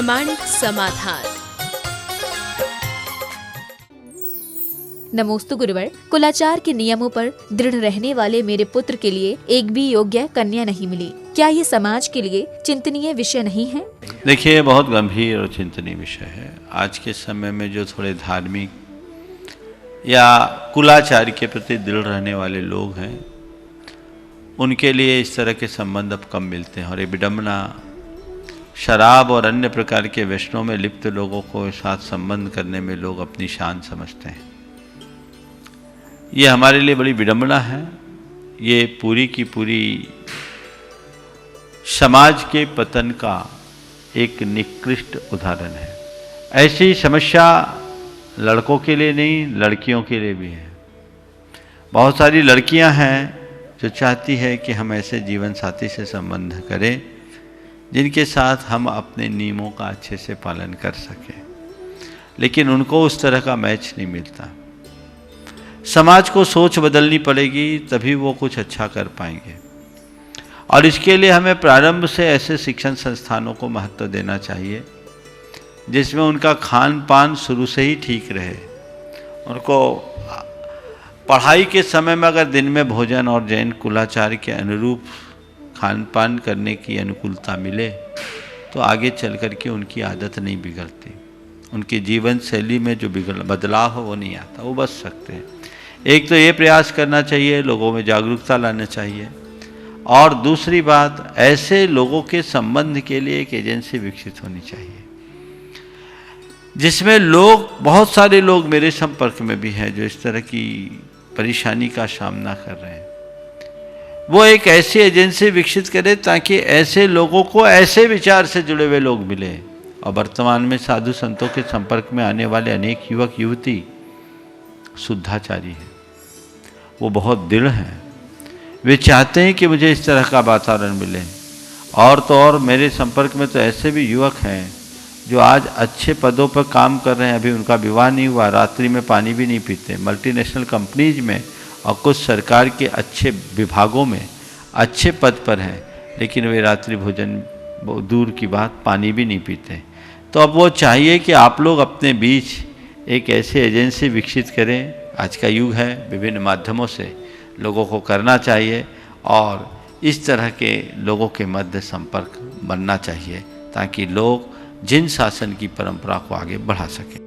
प्रामाणिक समाधान। नमोस्तु गुरुवर। कुलाचार के नियमों पर दृढ़ रहने वाले मेरे पुत्र के लिए एक भी योग्य कन्या नहीं मिली। क्या ये समाज के लिए चिंतनीय विषय नहीं है? देखिए, ये बहुत गंभीर और चिंतनीय विषय है। आज के समय में जो थोड़े धार्मिक या कुलाचार के प्रति दृढ़ रहने वाले लोग हैं, उनके लिए इस तरह के संबंध अब कम मिलते हैं। और ये विडंबना, शराब और अन्य प्रकार के व्यसनों में लिप्त लोगों को साथ संबंध करने में लोग अपनी शान समझते हैं। ये हमारे लिए बड़ी विडंबना है। ये पूरी की पूरी समाज के पतन का एक निकृष्ट उदाहरण है। ऐसी समस्या लड़कों के लिए नहीं, लड़कियों के लिए भी है। बहुत सारी लड़कियां हैं जो चाहती है कि हम ऐसे जीवन साथी से संबंध करें जिनके साथ हम अपने नियमों का अच्छे से पालन कर सकें, लेकिन उनको उस तरह का मैच नहीं मिलता। समाज को सोच बदलनी पड़ेगी, तभी वो कुछ अच्छा कर पाएंगे। और इसके लिए हमें प्रारंभ से ऐसे शिक्षण संस्थानों को महत्व देना चाहिए जिसमें उनका खान पान शुरू से ही ठीक रहे। उनको पढ़ाई के समय में अगर दिन में भोजन और जैन कुलाचार के अनुरूप खान पान करने की अनुकूलता मिले तो आगे चल कर के उनकी आदत नहीं बिगड़ती, उनकी जीवन शैली में जो बदलाव हो वो नहीं आता, वो बच सकते हैं। एक तो ये प्रयास करना चाहिए, लोगों में जागरूकता लाना चाहिए। और दूसरी बात, ऐसे लोगों के संबंध के लिए एक एजेंसी विकसित होनी चाहिए जिसमें लोग, बहुत सारे लोग मेरे संपर्क में भी हैं जो इस तरह की परेशानी का सामना कर रहे हैं। वो एक ऐसी एजेंसी विकसित करे ताकि ऐसे लोगों को ऐसे विचार से जुड़े हुए लोग मिले। और वर्तमान में साधु संतों के संपर्क में आने वाले अनेक युवक युवती शुद्धाचारी हैं, वो बहुत दृढ़ हैं। वे चाहते हैं कि मुझे इस तरह का वातावरण मिले। और तो और मेरे संपर्क में तो ऐसे भी युवक हैं जो आज अच्छे पदों पर काम कर रहे हैं, अभी उनका विवाह नहीं हुआ, रात्रि में पानी भी नहीं पीते, मल्टीनेशनल कंपनीज में और कुछ सरकार के अच्छे विभागों में अच्छे पद पर हैं, लेकिन वे रात्रि भोजन, दूर की बात, पानी भी नहीं पीते। तो अब वो चाहिए कि आप लोग अपने बीच एक ऐसी एजेंसी विकसित करें। आज का युग है, विभिन्न माध्यमों से लोगों को करना चाहिए और इस तरह के लोगों के मध्य संपर्क बनना चाहिए ताकि लोग जिन शासन की परंपरा को आगे बढ़ा सके।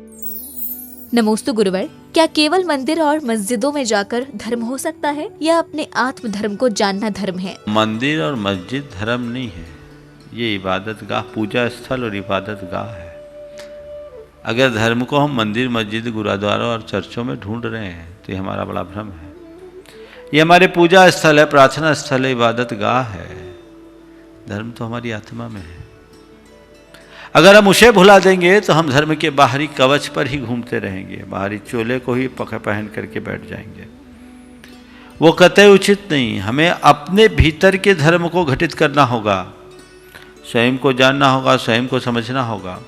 नमोस्तु गुरुवर। क्या केवल मंदिर और मस्जिदों में जाकर धर्म हो सकता है या अपने आत्म धर्म को जानना धर्म है? मंदिर और मस्जिद धर्म नहीं है, ये इबादत गाह, पूजा स्थल और इबादत गाह है। अगर धर्म को हम मंदिर, मस्जिद, गुरुद्वारा और चर्चों में ढूंढ रहे हैं तो ये हमारा बड़ा भ्रम है। ये हमारे पूजा स्थल है, प्रार्थना स्थल है, इबादत गाह है। धर्म तो हमारी आत्मा में है। अगर हम उसे भुला देंगे तो हम धर्म के बाहरी कवच पर ही घूमते रहेंगे, बाहरी चोले को ही पहन करके बैठ जाएंगे। वो कतई उचित नहीं। हमें अपने भीतर के धर्म को घटित करना होगा, स्वयं को जानना होगा, स्वयं को समझना होगा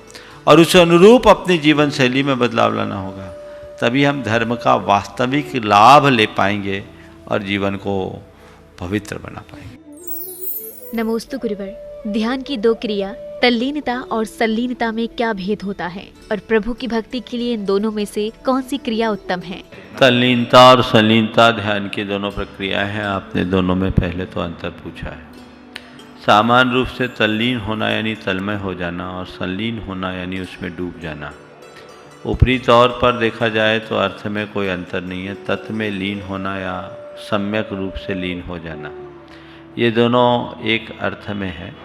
और उस अनुरूप अपनी जीवन शैली में बदलाव लाना होगा। तभी हम धर्म का वास्तविक लाभ ले पाएंगे और जीवन को पवित्र बना पाएंगे। नमोस्तु गुरुवर। ध्यान की दो क्रिया, तल्लीनता और सल्लीनता में क्या भेद होता है और प्रभु की भक्ति के लिए इन दोनों में से कौन सी क्रिया उत्तम है? तल्लीनता और सल्लीनता ध्यान की दोनों प्रक्रियाएं हैं। आपने दोनों में पहले तो अंतर पूछा है। सामान्य रूप से तल्लीन होना यानी तन्मय हो जाना और सल्लीन होना यानी उसमें डूब जाना। ऊपरी तौर पर देखा जाए तो अर्थ में कोई अंतर नहीं है। तत्व में लीन होना या सम्यक रूप से लीन हो जाना, ये दोनों एक अर्थ में है।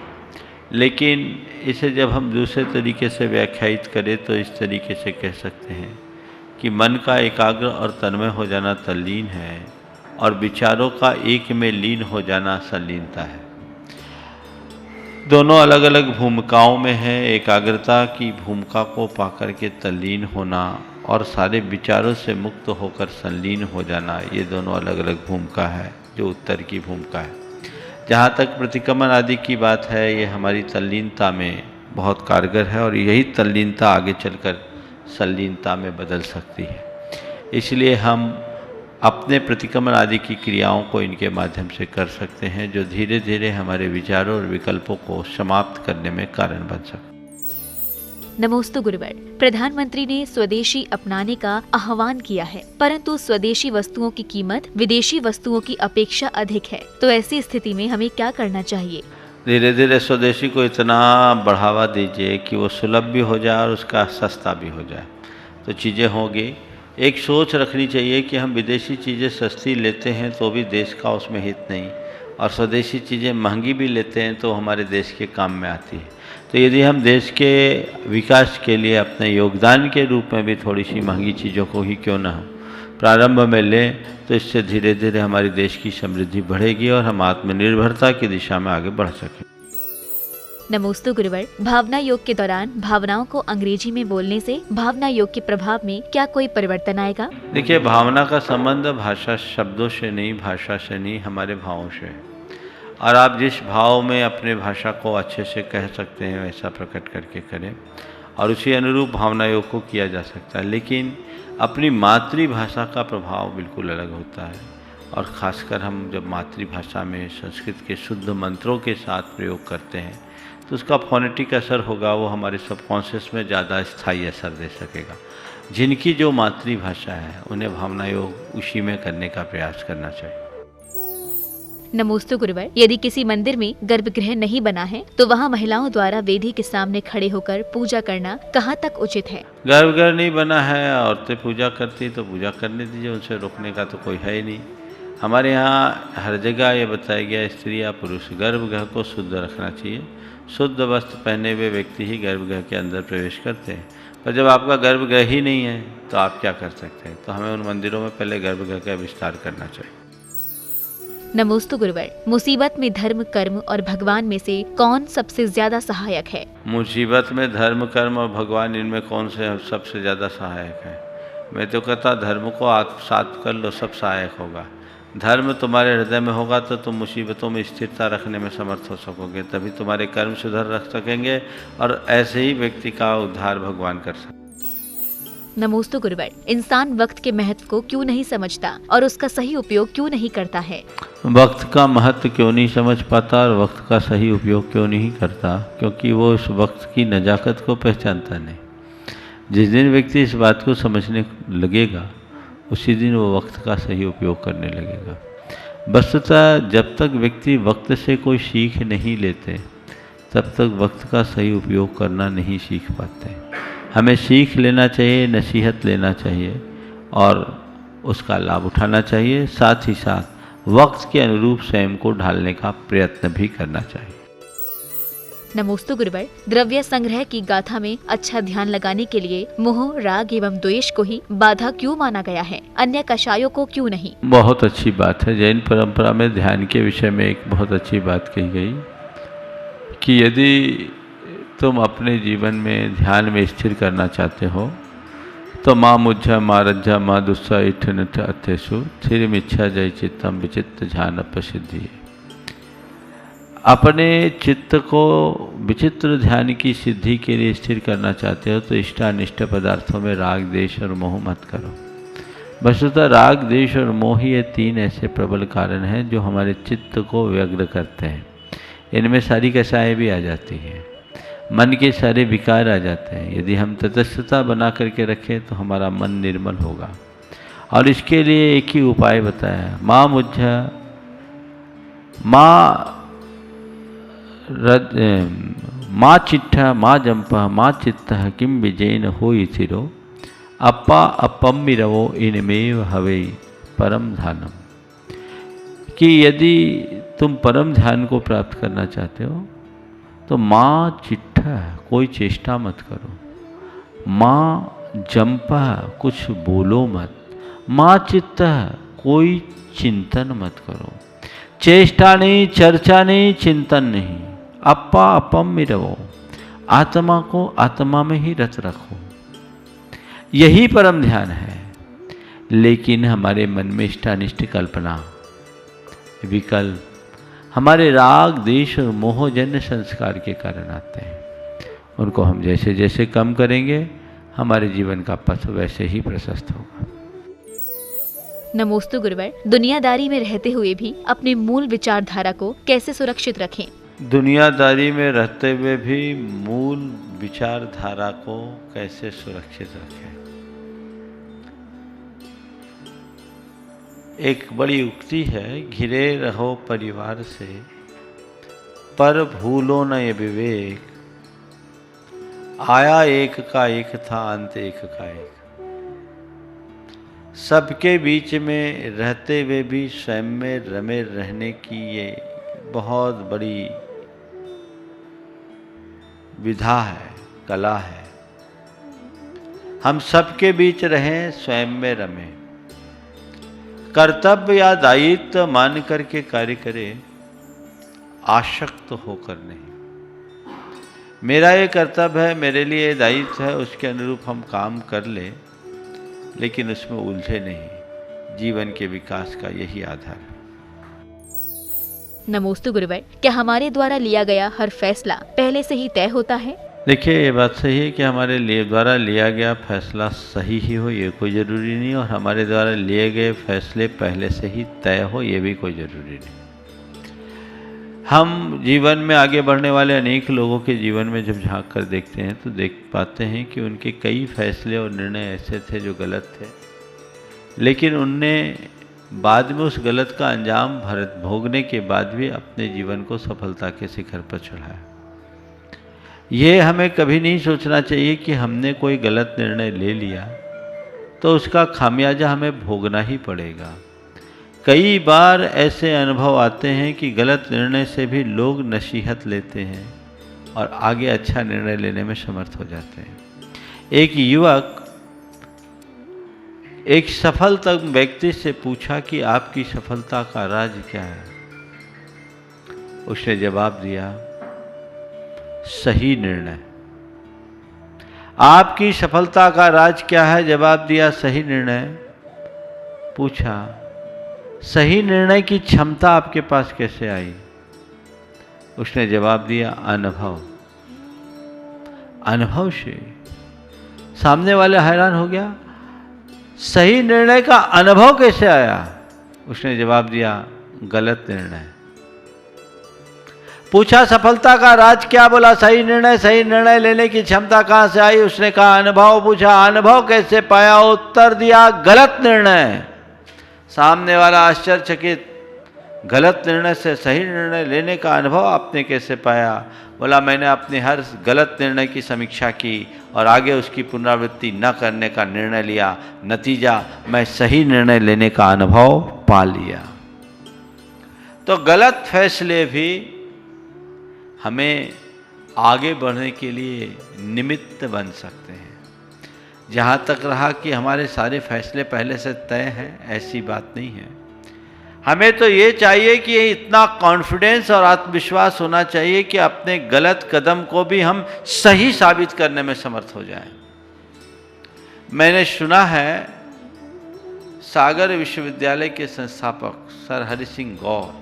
लेकिन इसे जब हम दूसरे तरीके से व्याख्यायित करें तो इस तरीके से कह सकते हैं कि मन का एकाग्र और तन्मय हो जाना तल्लीन है और विचारों का एक में लीन हो जाना सल्लीनता है। दोनों अलग अलग भूमिकाओं में है। एकाग्रता की भूमिका को पाकर के तल्लीन होना और सारे विचारों से मुक्त होकर संलीन हो जाना, ये दोनों अलग अलग भूमिका है जो उत्तर की भूमिका है। जहाँ तक प्रतिक्रमण आदि की बात है, ये हमारी तल्लीनता में बहुत कारगर है और यही तल्लीनता आगे चलकर सल्लीनता में बदल सकती है। इसलिए हम अपने प्रतिक्रमण आदि की क्रियाओं को इनके माध्यम से कर सकते हैं जो धीरे धीरे हमारे विचारों और विकल्पों को समाप्त करने में कारण बन सकते। नमोस्तु गुरुवर। प्रधानमंत्री ने स्वदेशी अपनाने का आह्वान किया है, परंतु स्वदेशी वस्तुओं की कीमत विदेशी वस्तुओं की अपेक्षा अधिक है, तो ऐसी स्थिति में हमें क्या करना चाहिए? धीरे धीरे स्वदेशी को इतना बढ़ावा दीजिए कि वो सुलभ भी हो जाए और उसका सस्ता भी हो जाए, तो चीज़ें होंगी। एक सोच रखनी चाहिए कि हम विदेशी चीज़ें सस्ती लेते हैं तो भी देश का उसमें हित नहीं, और स्वदेशी चीज़ें महंगी भी लेते हैं तो हमारे देश के काम में आती है। तो यदि हम देश के विकास के लिए अपने योगदान के रूप में भी थोड़ी सी महंगी चीज़ों को ही क्यों ना हो प्रारंभ में लें, तो इससे धीरे धीरे हमारी देश की समृद्धि बढ़ेगी और हम आत्मनिर्भरता की दिशा में आगे बढ़ सकें। नमोस्तु गुरुवर। भावना योग के दौरान भावनाओं को अंग्रेजी में बोलने से भावना योग के प्रभाव में क्या कोई परिवर्तन आएगा? देखिए, भावना का संबंध भाषा शब्दों से नहीं, भाषा से नहीं, हमारे भावों से है। और आप जिस भाव में अपने भाषा को अच्छे से कह सकते हैं वैसा प्रकट करके करें, और उसी अनुरूप भावना योग को किया जा सकता है। लेकिन अपनी मातृभाषा का प्रभाव बिल्कुल अलग होता है, और ख़ासकर हम जब मातृभाषा में संस्कृत के शुद्ध मंत्रों के साथ प्रयोग करते हैं तो उसका फोनेटिक असर होगा, वो हमारे सबकॉन्शियस में ज़्यादा स्थायी असर दे सकेगा। जिनकी जो मातृभाषा है उन्हें भावना योग उसी में करने का प्रयास करना चाहिए। नमोस्तु गुरुवर। यदि किसी मंदिर में गर्भगृह नहीं बना है तो वहाँ महिलाओं द्वारा वेदी के सामने खड़े होकर पूजा करना कहाँ तक उचित है? गर्भगृह नहीं बना है, औरतें पूजा करती तो पूजा करने दीजिए, उनसे रोकने का तो कोई है ही नहीं। हमारे यहाँ हर जगह ये बताया गया स्त्री या पुरुष गर्भगृह को शुद्ध रखना चाहिए। शुद्ध वस्त्र पहने हुए व्यक्ति ही गर्भगृह के अंदर प्रवेश करते हैं, पर जब आपका गर्भगृह ही नहीं है तो आप क्या कर सकते हैं? तो हमें उन मंदिरों में पहले गर्भगृह का विस्तार करना चाहिए। नमोस्तु गुरुवर। मुसीबत में धर्म, कर्म और भगवान में से कौन सबसे ज्यादा सहायक है? मुसीबत में धर्म, कर्म और भगवान, इनमें कौन से सबसे ज़्यादा सहायक है? मैं तो कहता धर्म को आत्मसात कर लो, सब सहायक होगा। धर्म तुम्हारे हृदय में होगा तो तुम मुसीबतों में स्थिरता रखने में समर्थ हो सकोगे, तभी तुम्हारे कर्म सुधर रख सकेंगे, और ऐसे ही व्यक्ति का उद्धार भगवान कर सकेंगे। नमोस्तु गुरुवर। इंसान वक्त के महत्व को क्यों नहीं समझता और उसका सही उपयोग क्यों नहीं करता है? वक्त का महत्व क्यों नहीं समझ पाता और वक्त का सही उपयोग क्यों नहीं करता? क्योंकि वो उस वक्त की नजाकत को पहचानता नहीं। जिस दिन व्यक्ति इस बात को समझने लगेगा उसी दिन वो वक्त का सही उपयोग करने लगेगा। वस्तुतः जब तक व्यक्ति वक्त से कोई सीख नहीं लेते तब तक वक्त का सही उपयोग करना नहीं सीख पाते। हमें सीख लेना चाहिए, नसीहत लेना चाहिए और उसका लाभ उठाना चाहिए, साथ ही साथ वक्त के अनुरूप स्वयं को ढालने का प्रयत्न भी करना चाहिए। नमोस्तु गुरुवर। द्रव्य संग्रह की गाथा में अच्छा ध्यान लगाने के लिए मोह, राग एवं द्वेष को ही बाधा क्यों माना गया है, अन्य कषायों को क्यों नहीं? बहुत अच्छी बात है। जैन परंपरा में ध्यान के विषय में एक बहुत अच्छी बात कही गई कि यदि तुम अपने जीवन में ध्यान में स्थिर करना चाहते हो तो माँ मुझा माँ रज्जा माँ दुस्सा इठ नठ अथेशु थिर मिच्छा जय चित्तम विचित्र ध्यान प्रसिद्धि। अपने चित्त को विचित्र ध्यान की सिद्धि के लिए स्थिर करना चाहते हो तो इष्टानिष्ट पदार्थों में राग, देश और मोह मत करो। वस्तुतः राग, देश और मोह ये तीन ऐसे प्रबल कारण हैं जो हमारे चित्त को व्यग्र करते हैं। इनमें सारी कषायें भी आ जाती हैं, मन के सारे विकार आ जाते हैं। यदि हम तटस्थता बना करके रखें तो हमारा मन निर्मल होगा, और इसके लिए एक ही उपाय बताया, माँ मुझा माँ चिट्ठा माँ जंपा माँ चित्तः किम विजयन हो थिरो अपा अपम्मिरवो इनमेव हवे परम ध्यानम। कि यदि तुम परम ध्यान को प्राप्त करना चाहते हो तो माँ चिट्ठा कोई चेष्टा मत करो, माँ जंपा कुछ बोलो मत, माँ चित्ता कोई चिंतन मत करो। चेष्टा नहीं, चर्चा नहीं, चिंतन नहीं। अपा अपम मिरवो, आत्मा को आत्मा में ही रत रखो, यही परम ध्यान है। लेकिन हमारे मन में इष्टानिष्ट कल्पना, विकल्प, हमारे राग, देश और मोहजन्य संस्कार के कारण आते हैं। उनको हम जैसे जैसे कम करेंगे हमारे जीवन का पथ वैसे ही प्रशस्त होगा। नमोस्तु गुरुवर। दुनियादारी में रहते हुए भी अपने मूल विचारधारा को कैसे सुरक्षित रखें? दुनियादारी में रहते हुए भी मूल विचारधारा को कैसे सुरक्षित रखें। एक बड़ी उक्ति है, घिरे रहो परिवार से पर भूलो न ये विवेक, आया एक का एक था अंत एक का एक। सबके बीच में रहते हुए भी स्वयं में रमे रहने की ये बहुत बड़ी विधा है, कला है। हम सबके बीच रहें, स्वयं में रमें, कर्तव्य या दायित्व मान करके कार्य करें, आसक्त होकर नहीं। मेरा ये कर्तव्य है, मेरे लिए ये दायित्व है, उसके अनुरूप हम काम कर लें, लेकिन उसमें उलझे नहीं। जीवन के विकास का यही आधार है। नमोस्तु गुरुवर, क्या हमारे द्वारा लिया गया हर फैसला पहले से ही तय होता है? देखिए, ये बात सही है कि हमारे द्वारा लिया गया फैसला सही ही हो, ये कोई ज़रूरी नहीं, और हमारे द्वारा लिए गए फैसले पहले से ही तय हो, ये भी कोई ज़रूरी नहीं। हम जीवन में आगे बढ़ने वाले अनेक लोगों के जीवन में जब झांक कर देखते हैं तो देख पाते हैं कि उनके कई फैसले और निर्णय ऐसे थे जो गलत थे, लेकिन उनने बाद में उस गलत का अंजाम भोगने के बाद भी अपने जीवन को सफलता के शिखर पर चढ़ाया। ये हमें कभी नहीं सोचना चाहिए कि हमने कोई गलत निर्णय ले लिया तो उसका खामियाजा हमें भोगना ही पड़ेगा। कई बार ऐसे अनुभव आते हैं कि गलत निर्णय से भी लोग नसीहत लेते हैं और आगे अच्छा निर्णय लेने में समर्थ हो जाते हैं। एक युवक एक सफलतम व्यक्ति से पूछा कि आपकी सफलता का राज क्या है। उसने जवाब दिया, सही निर्णय। आपकी सफलता का राज क्या है? जवाब दिया, सही निर्णय। पूछा, सही निर्णय की क्षमता आपके पास कैसे आई? उसने जवाब दिया, अनुभव। अनुभव से सामने वाला हैरान हो गया, सही निर्णय का अनुभव कैसे आया? उसने जवाब दिया, गलत निर्णय। पूछा, सफलता का राज क्या? बोला, सही निर्णय। सही निर्णय लेने की क्षमता कहां से आई? उसने कहा, अनुभव। पूछा, अनुभव कैसे पाया? उत्तर दिया, गलत निर्णय। सामने वाला आश्चर्यचकित, गलत निर्णय से सही निर्णय लेने का अनुभव आपने कैसे पाया? बोला, मैंने अपने हर गलत निर्णय की समीक्षा की और आगे उसकी पुनरावृत्ति न करने का निर्णय लिया। नतीजा, मैं सही निर्णय लेने का अनुभव पा लिया। तो गलत फैसले भी हमें आगे बढ़ने के लिए निमित्त बन सकते हैं। जहाँ तक रहा कि हमारे सारे फैसले पहले से तय हैं, ऐसी बात नहीं है। हमें तो ये चाहिए कि इतना कॉन्फिडेंस और आत्मविश्वास होना चाहिए कि अपने गलत कदम को भी हम सही साबित करने में समर्थ हो जाएं। मैंने सुना है सागर विश्वविद्यालय के संस्थापक सर हरि सिंह गौर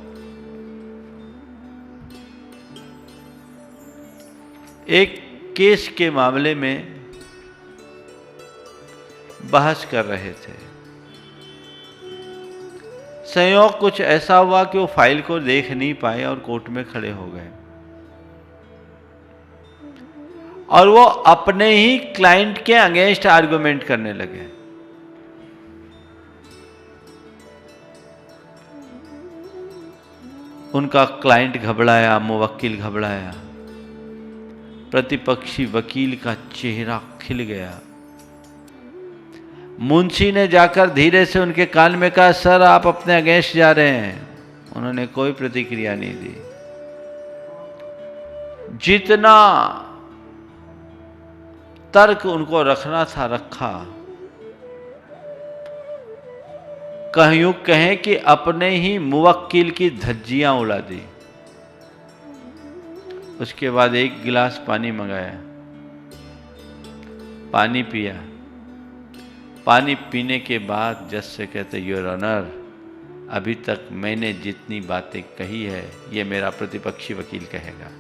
एक केस के मामले में बहस कर रहे थे। संयोग कुछ ऐसा हुआ कि वो फाइल को देख नहीं पाए और कोर्ट में खड़े हो गए और वो अपने ही क्लाइंट के अगेंस्ट आर्गुमेंट करने लगे। उनका क्लाइंट घबराया, मुवक्किल घबराया, प्रतिपक्षी वकील का चेहरा खिल गया। मुंशी ने जाकर धीरे से उनके कान में कहा, सर आप अपने अगेंस्ट जा रहे हैं। उन्होंने कोई प्रतिक्रिया नहीं दी। जितना तर्क उनको रखना था रखा। यूं कहें कि अपने ही मुवक्किल की धज्जियां उड़ा दी। उसके बाद एक गिलास पानी मंगाया, पानी पिया। पानी पीने के बाद जज से कहते, योर ऑनर, अभी तक मैंने जितनी बातें कही है ये मेरा प्रतिपक्षी वकील कहेगा।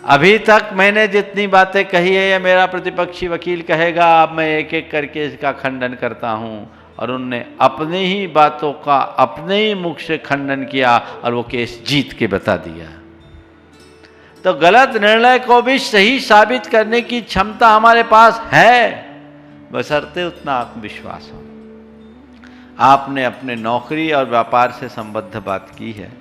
अभी तक मैंने जितनी बातें कही है ये मेरा प्रतिपक्षी वकील कहेगा। अब मैं एक एक करके इसका खंडन करता हूं और उनने अपने ही बातों का अपने ही मुख से खंडन किया और वो केस जीत के बता दिया। तो गलत निर्णय को भी सही साबित करने की क्षमता हमारे पास है, बशर्ते उतना आत्मविश्वास हो। आपने अपने नौकरी और व्यापार से संबद्ध बात की है,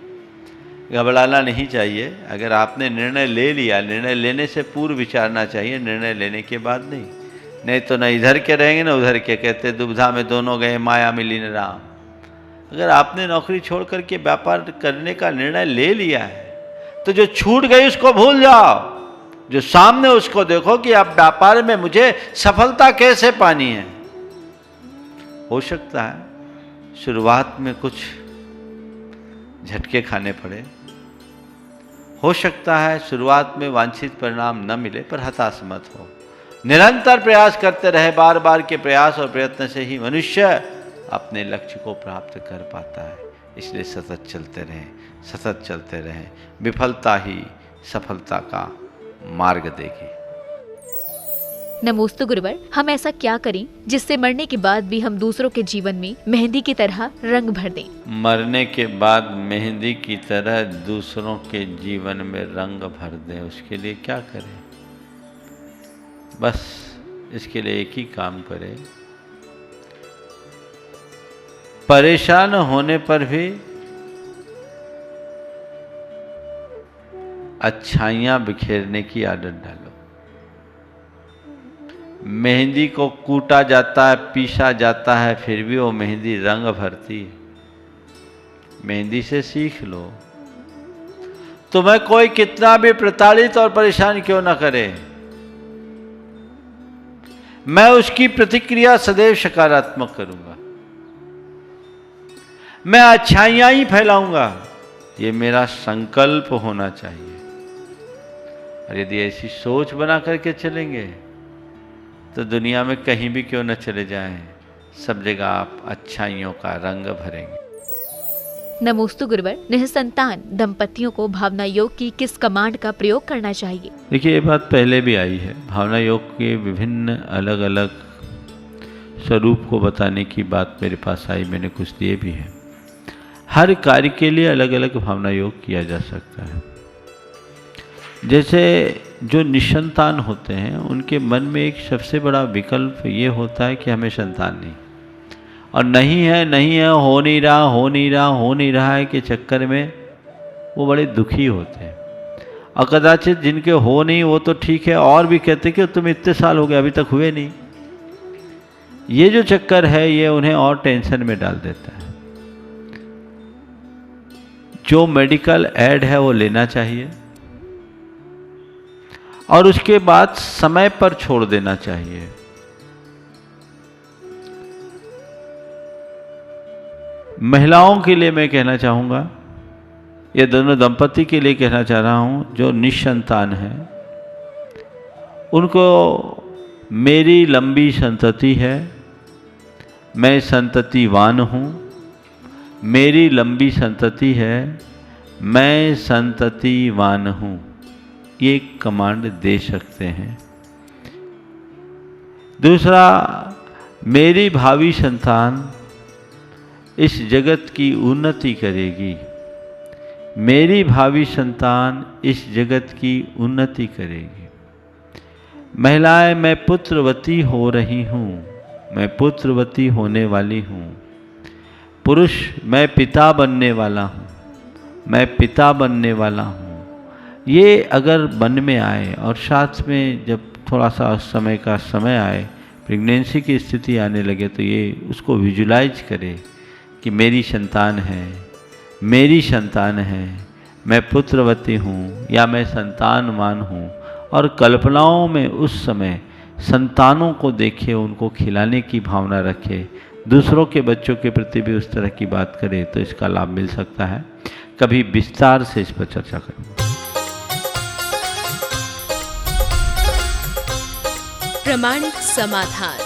घबराना नहीं चाहिए। अगर आपने निर्णय ले लिया, निर्णय लेने से पूर्व विचारना चाहिए, निर्णय लेने के बाद नहीं तो न इधर के रहेंगे न उधर के। कहते दुविधा में दोनों गए, माया मिली न राम। अगर आपने नौकरी छोड़ करके व्यापार करने का निर्णय ले लिया है तो जो छूट गई उसको भूल जाओ, जो सामने उसको देखो कि अब व्यापार में मुझे सफलता कैसे पानी है। हो सकता है शुरुआत में कुछ झटके खाने पड़े, हो सकता है शुरुआत में वांछित परिणाम न मिले, पर हताश मत हो। निरंतर प्रयास करते रहे, बार बार के प्रयास और प्रयत्न से ही मनुष्य अपने लक्ष्य को प्राप्त कर पाता है। इसलिए सतत चलते रहें, सतत चलते रहें। विफलता ही सफलता का मार्ग देगी। नमोस्तु गुरुवर, हम ऐसा क्या करें जिससे मरने के बाद भी हम दूसरों के जीवन में मेहंदी की तरह रंग भर दें? मरने के बाद मेहंदी की तरह दूसरों के जीवन में रंग भर दें, उसके लिए क्या करें? बस इसके लिए एक ही काम करें, परेशान होने पर भी अच्छाइयाँ बिखेरने की आदत डालो। मेहंदी को कूटा जाता है, पीसा जाता है, फिर भी वो मेहंदी रंग भरती है। मेहंदी से सीख लो। तुम्हें कोई कितना भी प्रताड़ित और परेशान क्यों ना करे, मैं उसकी प्रतिक्रिया सदैव सकारात्मक करूंगा, मैं अच्छाइयां ही फैलाऊंगा। ये मेरा संकल्प होना चाहिए। और यदि ऐसी सोच बना करके चलेंगे तो दुनिया में कहीं भी क्यों न चले जाएं, सब जगह आप अच्छाइयों का रंग भरेंगे। नमोस्तु गुरुवर, निसंतान दंपतियों को भावना योग की किस कमांड का प्रयोग करना चाहिए? देखिए, ये बात पहले भी आई है। भावना योग के विभिन्न अलग अलग स्वरूप को बताने की बात मेरे पास आई, मैंने कुछ दिए भी हैं। हर कार्य के लिए अलग अलग भावना योग किया जा सकता है। जैसे जो निसंतान होते हैं उनके मन में एक सबसे बड़ा विकल्प ये होता है कि हमें संतान नहीं, और नहीं है, हो नहीं रहा है के चक्कर में वो बड़े दुखी होते हैं। और कदाचित जिनके हो नहीं वो तो ठीक है, और भी कहते कि तुम इतने साल हो गए अभी तक हुए नहीं। ये जो चक्कर है ये उन्हें और टेंशन में डाल देता है। जो मेडिकल एड है वो लेना चाहिए और उसके बाद समय पर छोड़ देना चाहिए। महिलाओं के लिए मैं कहना चाहूँगा, ये दोनों दंपति के लिए कहना चाह रहा हूँ जो निसंतान है, उनको मेरी लंबी संतति है, मैं संततिवान हूँ, मेरी लंबी संतति है, मैं संततिवान हूँ, ये कमांड दे सकते हैं। दूसरा, मेरी भावी संतान इस जगत की उन्नति करेगी, मेरी भावी संतान इस जगत की उन्नति करेगी। महिलाएं, मैं पुत्रवती हो रही हूँ, मैं पुत्रवती होने वाली हूँ। पुरुष, मैं पिता बनने वाला हूँ, मैं पिता बनने वाला हूँ। ये अगर मन में आए और साथ में जब थोड़ा सा समय का समय आए, प्रेगनेंसी की स्थिति आने लगे, तो ये उसको विजुलाइज करे कि मेरी संतान है, मेरी संतान है, मैं पुत्रवती हूँ या मैं संतानवान हूँ। और कल्पनाओं में उस समय संतानों को देखे, उनको खिलाने की भावना रखे, दूसरों के बच्चों के प्रति भी उस तरह की बात करे तो इसका लाभ मिल सकता है। कभी विस्तार से इस पर चर्चा करूँगा। प्रामाणिक समाधान।